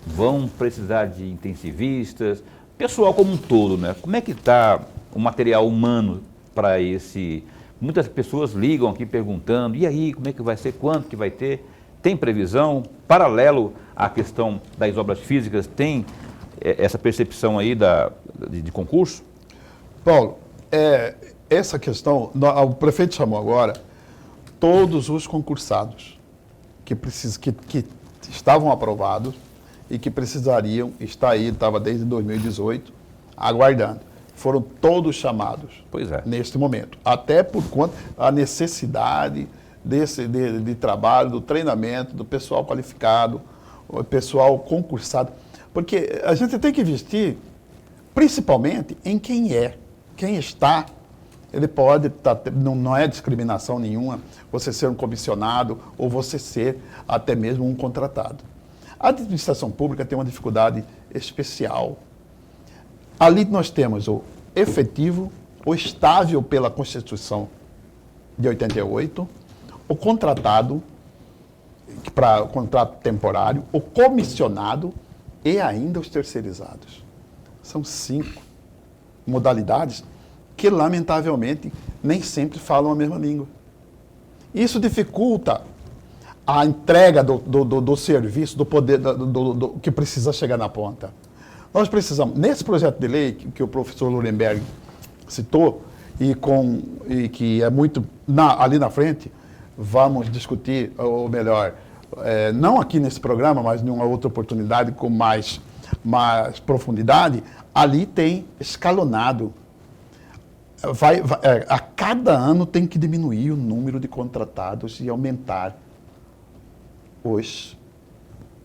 vão precisar de intensivistas, pessoal como um todo, né? Como é que está o material humano para esse... Muitas pessoas ligam aqui perguntando, e aí, como é que vai ser, quanto que vai ter? Tem previsão? Paralelo à questão das obras físicas, tem essa percepção aí de concurso? Paulo, essa questão, o prefeito chamou agora todos os concursados que estavam aprovados e que precisariam estar aí, estava desde 2018, aguardando. Foram todos chamados neste momento, até por conta da necessidade de trabalho, do treinamento, do pessoal qualificado, o pessoal concursado, porque a gente tem que investir principalmente em quem está. Ele pode, não é discriminação nenhuma, você ser um comissionado ou você ser até mesmo um contratado. A administração pública tem uma dificuldade especial. Ali nós temos o efetivo, o estável pela Constituição de 88, o contratado, para contrato temporário, o comissionado e ainda os terceirizados. São 5 modalidades que, lamentavelmente, nem sempre falam a mesma língua. Isso dificulta a entrega do serviço, do poder que precisa chegar na ponta. Nós precisamos, nesse projeto de lei que o professor Lurenberg citou, e que é muito ali na frente, vamos discutir, ou melhor, não aqui nesse programa, mas em uma outra oportunidade com mais profundidade, ali tem escalonado. A cada ano tem que diminuir o número de contratados e aumentar os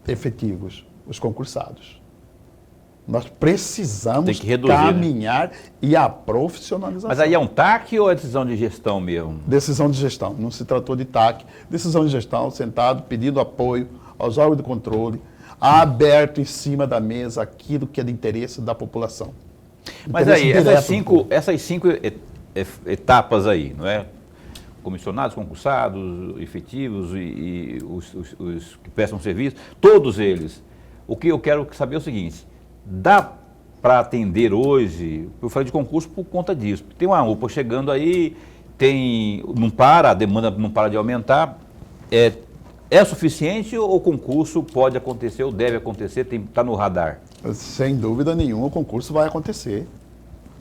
efetivos, os concursados. Nós precisamos caminhar, né? E a profissionalização. Mas aí é um TAC ou é decisão de gestão mesmo? Decisão de gestão, não se tratou de TAC. Decisão de gestão, sentado, pedindo apoio aos órgãos de controle, aberto em cima da mesa aquilo que é de interesse da população. Mas aí, essas cinco etapas aí, não é? Comissionados, concursados, efetivos e os que prestam serviço, todos eles. O que eu quero saber é o seguinte, dá para atender hoje? Eu falei de concurso por conta disso. Tem uma UPA chegando aí, não para, a demanda não para de aumentar. É suficiente ou o concurso pode acontecer ou deve acontecer, está no radar? Sem dúvida nenhuma, o concurso vai acontecer.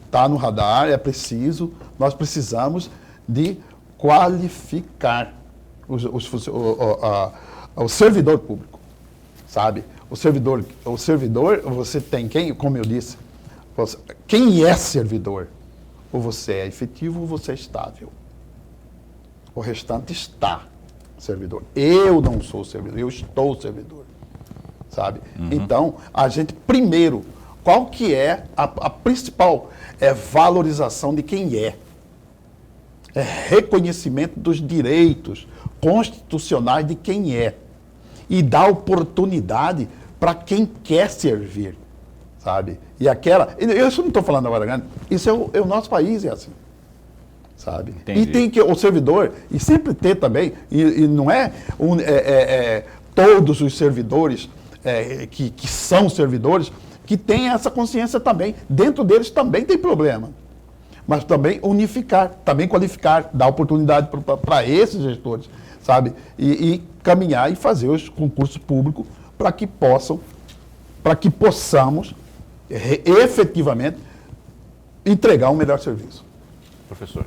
Está no radar, é preciso, nós precisamos de qualificar o servidor público, sabe? O servidor, você tem quem, como eu disse, quem é servidor? Ou você é efetivo ou você é estável. O restante está servidor. Eu não sou servidor, eu estou servidor, sabe? Então, a gente primeiro, qual que é a principal valorização de quem é? É reconhecimento dos direitos constitucionais de quem é e dar oportunidade para quem quer servir, sabe? E isso não estou falando agora, isso é o nosso país, é assim, sabe? Entendi. E tem que o servidor, e sempre ter também, e não é, todos os servidores que são servidores, que têm essa consciência também, dentro deles também tem problema. Mas também unificar, também qualificar, dar oportunidade para esses gestores, sabe? E caminhar e fazer os concursos públicos para que possamos efetivamente entregar um melhor serviço. Professor.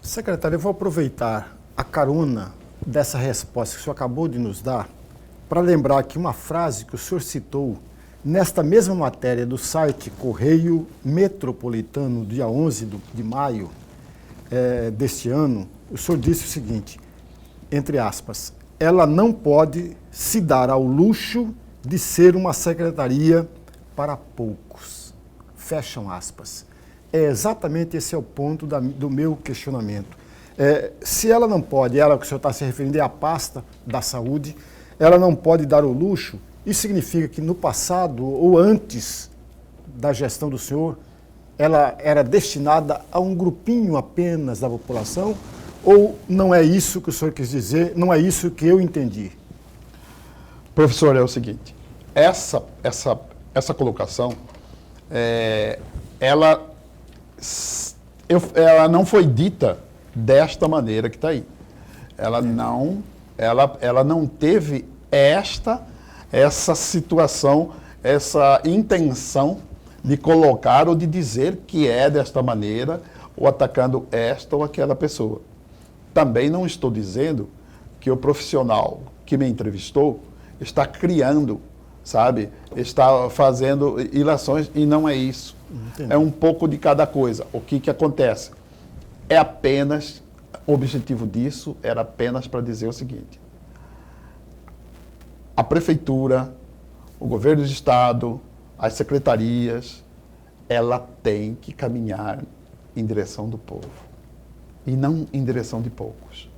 Secretário, eu vou aproveitar a carona dessa resposta que o senhor acabou de nos dar para lembrar aqui uma frase que o senhor citou nesta mesma matéria do site Correio Metropolitano, dia 11 de maio deste ano. O senhor disse o seguinte, entre aspas, ela não pode se dar ao luxo de ser uma secretaria para poucos. Fecham aspas. Exatamente esse é o ponto do meu questionamento. Se ela não pode, ela que o senhor está se referindo é a pasta da saúde, ela não pode dar o luxo, isso significa que no passado ou antes da gestão do senhor, ela era destinada a um grupinho apenas da população? Ou não é isso que o senhor quis dizer, não é isso que eu entendi? Professor, é o seguinte, essa colocação, ela não foi dita desta maneira que está aí. Ela não teve essa situação, essa intenção de colocar ou de dizer que é desta maneira, ou atacando esta ou aquela pessoa. Também não estou dizendo que o profissional que me entrevistou está criando, sabe? Está fazendo ilações e não é isso. Entendi. É um pouco de cada coisa. O que acontece? O objetivo disso era apenas para dizer o seguinte: a prefeitura, o governo do estado, as secretarias, ela tem que caminhar em direção do povo e não em direção de poucos.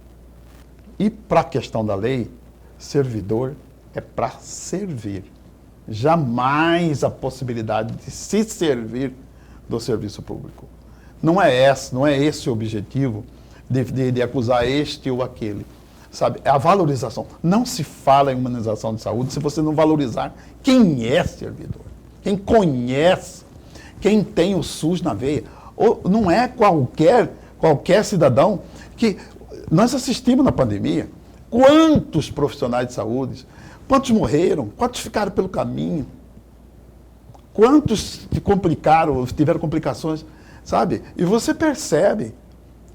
E para a questão da lei, servidor é para servir. Jamais a possibilidade de se servir do serviço público. Não é esse o objetivo de acusar este ou aquele. Sabe, é a valorização. Não se fala em humanização de saúde se você não valorizar quem é servidor, quem conhece, quem tem o SUS na veia. Ou não é qualquer cidadão que... Nós assistimos na pandemia, quantos profissionais de saúde, quantos morreram, quantos ficaram pelo caminho, quantos tiveram complicações, sabe? E você percebe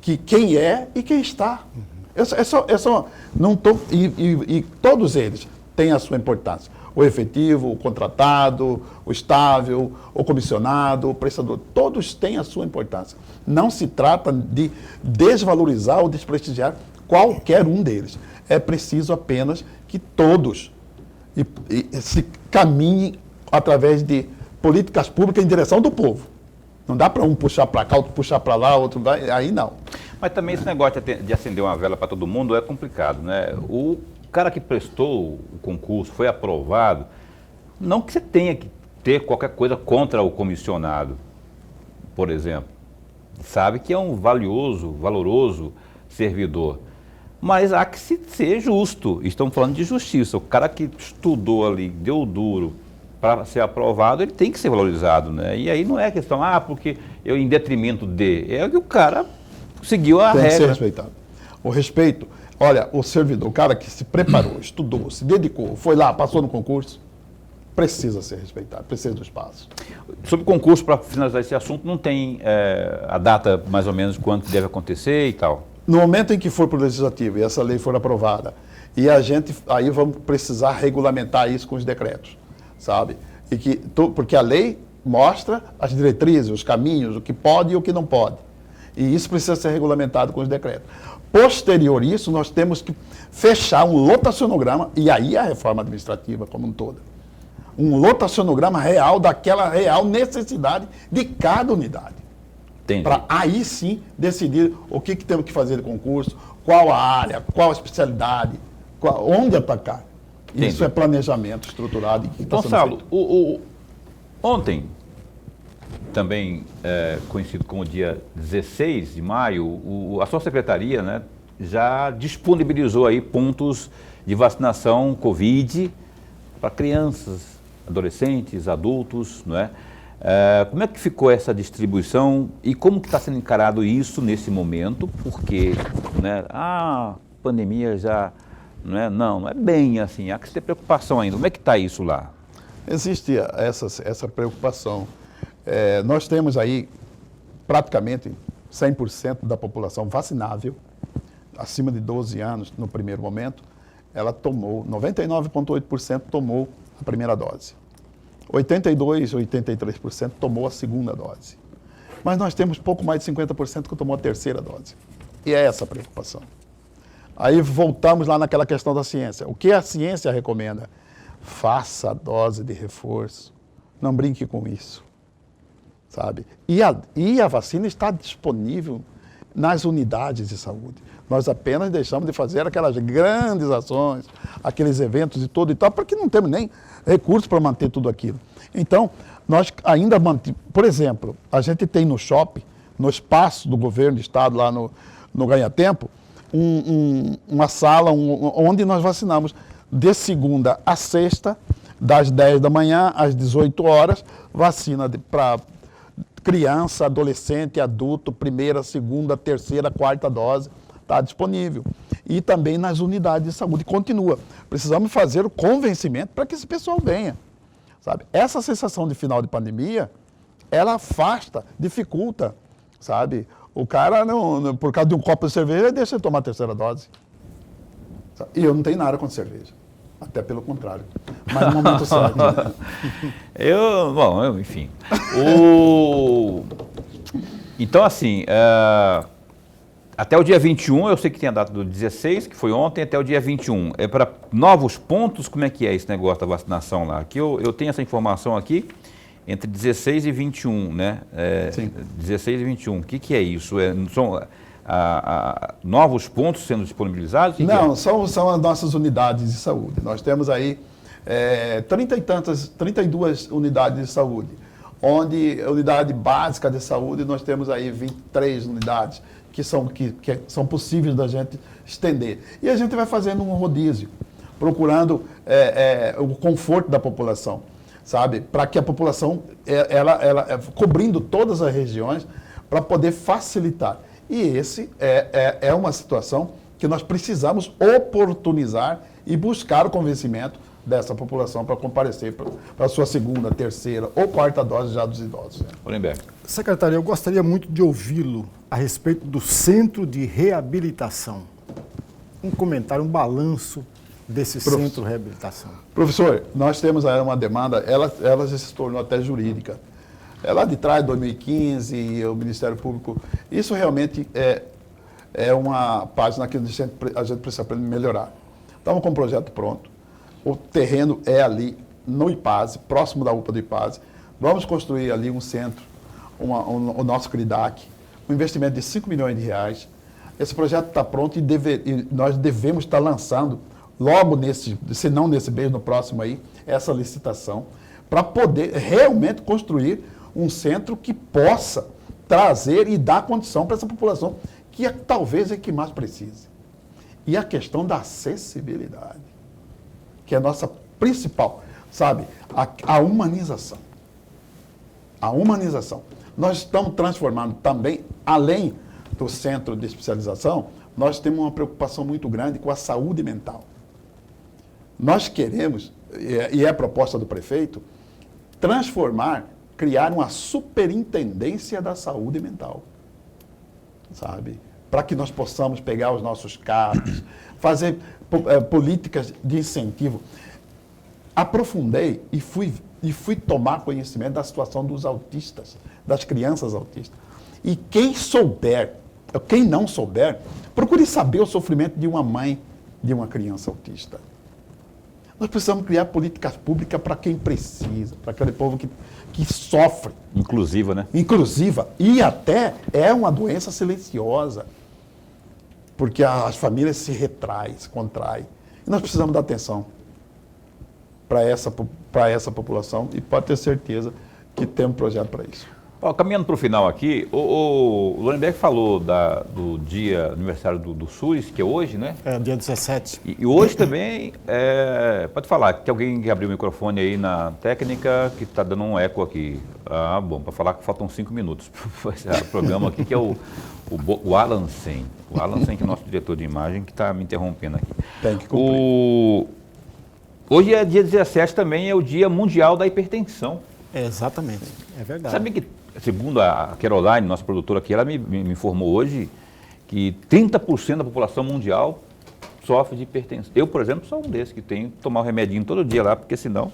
que quem é e quem está. E todos eles têm a sua importância. O efetivo, o contratado, o estável, o comissionado, o prestador, todos têm a sua importância. Não se trata de desvalorizar ou desprestigiar qualquer um deles. É preciso apenas que todos se caminhem através de políticas públicas em direção do povo. Não dá para um puxar para cá, outro puxar para lá, outro vai, aí não. Mas também esse negócio de acender uma vela para todo mundo é complicado, né? O cara que prestou o concurso, foi aprovado, não que você tenha que ter qualquer coisa contra o comissionado, por exemplo. Sabe que é um valoroso servidor. Mas há que ser justo. Estamos falando de justiça. O cara que estudou ali, deu duro para ser aprovado, ele tem que ser valorizado, né? E aí não é questão, porque eu em detrimento de, é que o cara seguiu a Tem que ser regra. respeitado. O respeito, olha, o servidor, o cara que se preparou, estudou, se dedicou, foi lá, passou no concurso, precisa ser respeitado, precisa do espaço. Sobre concurso, para finalizar esse assunto, não tem a data mais ou menos quando deve acontecer e tal? No momento em que for para o Legislativo e essa lei for aprovada, e a gente, aí vamos precisar regulamentar isso com os decretos, sabe? Porque a lei mostra as diretrizes, os caminhos, o que pode e o que não pode. E isso precisa ser regulamentado com os decretos. Posterior a isso, nós temos que fechar um lotacionograma, e aí a reforma administrativa como um todo. Um lotacionograma real daquela real necessidade de cada unidade. Para aí sim decidir o que temos que fazer de concurso, qual a área, qual a especialidade, onde atacar. Entendi. Isso é planejamento estruturado. Gonçalo, ontem, também conhecido como dia 16 de maio, a sua secretaria, né, já disponibilizou aí pontos de vacinação Covid para crianças, adolescentes, adultos, não é? Como é que ficou essa distribuição e como que está sendo encarado isso nesse momento? Porque, né, a pandemia já não é bem assim, há que ter preocupação ainda. Como é que está isso lá? Existe essa preocupação. Nós temos aí praticamente 100% da população vacinável, acima de 12 anos no primeiro momento, ela tomou, 99,8% tomou a primeira dose. 82%, 83% tomou a segunda dose. Mas nós temos pouco mais de 50% que tomou a terceira dose. E é essa a preocupação. Aí voltamos lá naquela questão da ciência. O que a ciência recomenda? Faça a dose de reforço. Não brinque com isso. Sabe? E a vacina está disponível nas unidades de saúde. Nós apenas deixamos de fazer aquelas grandes ações, aqueles eventos e tudo e tal, porque não temos nem recursos para manter tudo aquilo. Então, nós ainda mantemos, por exemplo, a gente tem no shopping, no espaço do governo do estado, lá no Ganha Tempo, uma sala onde nós vacinamos de segunda a sexta, das 10 da manhã às 18 horas, vacina para criança, adolescente, adulto, primeira, segunda, terceira, quarta dose, está disponível. E também nas unidades de saúde, continua. Precisamos fazer o convencimento para que esse pessoal venha. Sabe? Essa sensação de final de pandemia, ela afasta, dificulta, sabe? O cara, por causa de um copo de cerveja, deixa ele tomar a terceira dose. Sabe? E eu não tenho nada contra cerveja. Até pelo contrário. Mas no momento certo. Enfim. Então, assim, até o dia 21, eu sei que tem a data do 16, que foi ontem, até o dia 21. É para novos pontos? Como é que é esse negócio da vacinação lá? Aqui eu tenho essa informação aqui, entre 16 e 21, né? Sim. 16 e 21. O que é isso? São novos pontos sendo disponibilizados? Não, são as nossas unidades de saúde. Nós temos aí 32 unidades de saúde, onde a unidade básica de saúde nós temos aí 23 unidades que são possíveis da gente estender. E a gente vai fazendo um rodízio, procurando o conforto da população, sabe? Para que a população, cobrindo todas as regiões, para poder facilitar. E esse é uma situação que nós precisamos oportunizar e buscar o convencimento dessa população para comparecer para a sua segunda, terceira ou quarta dose já dos idosos. Orenberg. Secretário, eu gostaria muito de ouvi-lo a respeito do Centro de Reabilitação. Um comentário, um balanço desse Centro de Reabilitação. Professor, nós temos aí uma demanda, ela já se tornou até jurídica. Lá de trás, 2015, o Ministério Público, isso realmente é uma página que a gente precisa melhorar. Estamos com o projeto pronto, o terreno é ali no IPASE, próximo da UPA do IPASE. Vamos construir ali um centro, o nosso CRIDAC, um investimento de 5 milhões de reais. Esse projeto está pronto e nós devemos estar lançando logo se não nesse mês, no próximo aí, essa licitação, para poder realmente construir um centro que possa trazer e dar condição para essa população, que talvez é que mais precise. E a questão da acessibilidade, que é a nossa principal. sabe? A humanização. A humanização. Nós estamos transformando também, além do centro de especialização, nós temos uma preocupação muito grande com a saúde mental. Nós queremos, e é a proposta do prefeito, criar uma superintendência da saúde mental, sabe? Para que nós possamos pegar os nossos casos, fazer políticas de incentivo. Aprofundei e fui tomar conhecimento da situação dos autistas, das crianças autistas. E quem não souber, procure saber o sofrimento de uma mãe de uma criança autista. Nós precisamos criar políticas públicas para quem precisa, para aquele povo que sofre. Inclusiva, né? Inclusiva. E até é uma doença silenciosa, porque as famílias se retraem, se contraem. E nós precisamos dar atenção para essa população e pode ter certeza que temos um projeto para isso. Caminhando para o final aqui, o Lorenberg falou do dia aniversário do SUS, que é hoje, né? É, dia 17. E hoje também, pode falar, tem alguém que abriu o microfone aí na técnica que está dando um eco aqui. Ah, bom, para falar que faltam 5 minutos para encerrar o programa aqui, que é o Alan Sen. O Alan Sen, que é o nosso diretor de imagem, que está me interrompendo aqui. Tem que cumprir. Hoje é dia 17 também, é o Dia Mundial da Hipertensão. Exatamente, é verdade. Sabe que, segundo a Caroline, nossa produtora aqui, ela me informou hoje que 30% da população mundial sofre de hipertensão. Eu, por exemplo, sou um desses que tenho que tomar o remedinho todo dia lá, porque senão...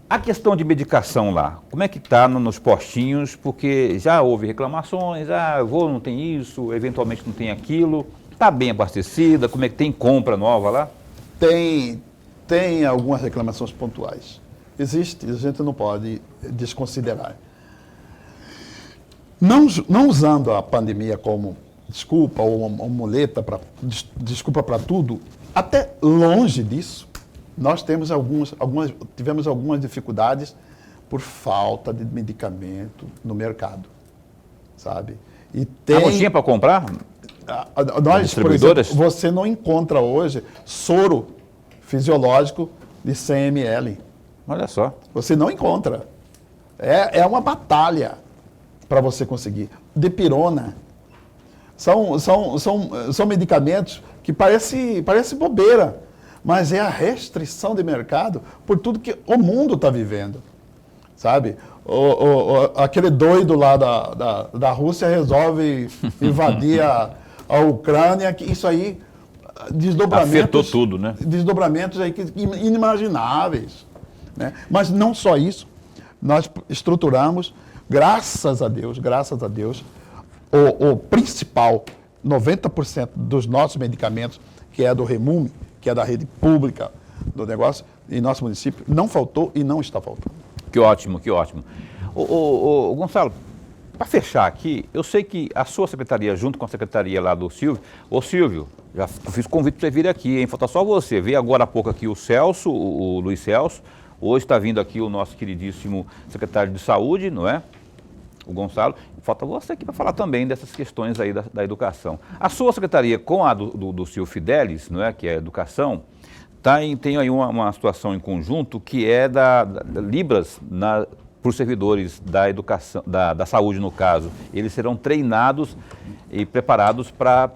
A questão de medicação lá, como é que está nos postinhos? Porque já houve reclamações, não tem isso, eventualmente não tem aquilo. Está bem abastecida? Como é que tem compra nova lá? Tem algumas reclamações pontuais. Existe, a gente não pode desconsiderar. Não usando a pandemia como desculpa ou uma muleta, desculpa para tudo, até longe disso, nós tivemos algumas dificuldades por falta de medicamento no mercado, sabe? E não tinha para comprar? Nós, por exemplo, você não encontra hoje soro fisiológico de 100 ml. Olha só. Você não encontra. É uma batalha para você conseguir. Dipirona. São medicamentos que parece bobeira, mas é a restrição de mercado por tudo que o mundo está vivendo. Sabe? Aquele doido lá da Rússia resolve invadir a Ucrânia, que isso aí, desdobramentos... Afetou tudo, né? Desdobramentos aí inimagináveis. Né? Mas não só isso, nós estruturamos, graças a Deus, o principal, 90% dos nossos medicamentos, que é do Remume, que é da rede pública do negócio, em nosso município, não faltou e não está faltando. Que ótimo, que ótimo. Gonçalo, para fechar aqui, eu sei que a sua secretaria, junto com a secretaria lá do Silvio, Silvio, já fiz convite para você vir aqui, hein? Falta só você. Veio agora há pouco aqui o Celso, o Luiz Celso. Hoje está vindo aqui o nosso queridíssimo secretário de Saúde, não é? O Gonçalo. Falta você aqui para falar também dessas questões aí da educação. A sua secretaria, com a do Silvio Fidelis, não é? Que é educação, tem aí uma situação em conjunto que é da Libras para os servidores da educação, da saúde, no caso. Eles serão treinados e preparados para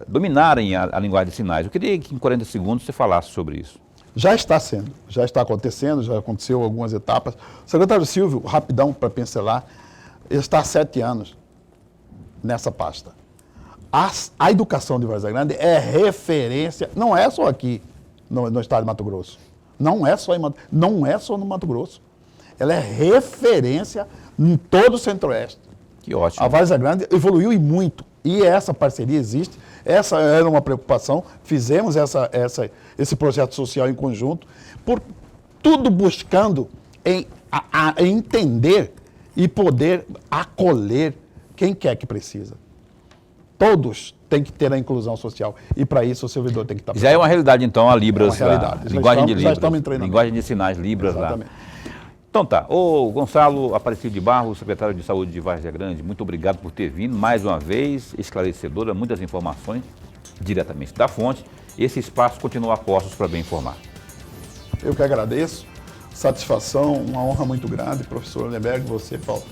dominarem a linguagem de sinais. Eu queria que em 40 segundos você falasse sobre isso. Já está acontecendo, já aconteceu algumas etapas. O secretário Silvio, rapidão para pincelar, ele está há 7 anos nessa pasta. A educação de Várzea Grande é referência, não é só aqui no estado de Mato Grosso, não é só no Mato Grosso. Ela é referência em todo o Centro-Oeste. Que ótimo. A Várzea Grande evoluiu e muito. E essa parceria existe. Essa era uma preocupação. Fizemos esse projeto social em conjunto, por tudo buscando em entender e poder acolher quem quer que precisa. Todos têm que ter a inclusão social. E para isso o servidor tem que estar... Já é uma realidade, então, a Libras. É uma realidade. Linguagem de Libras. Já estamos em treinamento. Linguagem de sinais, Libras. Exatamente. Lá. Então tá, o Gonçalo Aparecido de Barros, secretário de Saúde de Várzea Grande, muito obrigado por ter vindo mais uma vez, esclarecedora, muitas informações diretamente da fonte. Esse espaço continua a postos para bem informar. Eu que agradeço. Satisfação, uma honra muito grande, professor Lemberg, você, Paulo.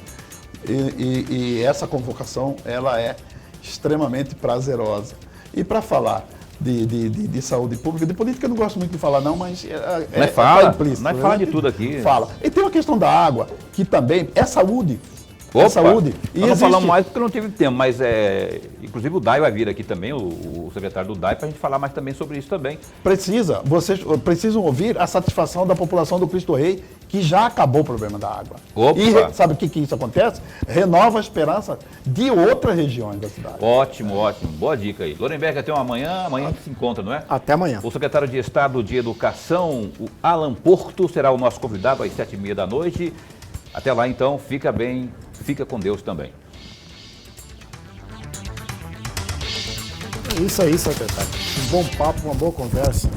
E essa convocação, ela é extremamente prazerosa. E para falar de saúde pública, de política eu não gosto muito de falar não, mas Nós fala, implícito, nós fala de tudo aqui. Fala. E tem uma questão da água, que também é saúde. Opa, É saúde. E nós não existe... falamos mais porque não tive tempo, mas inclusive o DAI vai vir aqui também, o secretário do DAI, para a gente falar mais também sobre isso também. Vocês precisam ouvir a satisfação da população do Cristo Rei, que já acabou o problema da água. Opa. E sabe o que isso acontece? Renova a esperança de outras regiões da cidade. Ótimo, ótimo. Boa dica aí. Lorenberg, até amanhã a gente se encontra, não é? Até amanhã. O secretário de Estado de Educação, o Alan Porto, será o nosso convidado às 7h30 da noite. Até lá, então, fica bem, fica com Deus também. Isso aí, secretário. Um bom papo, uma boa conversa.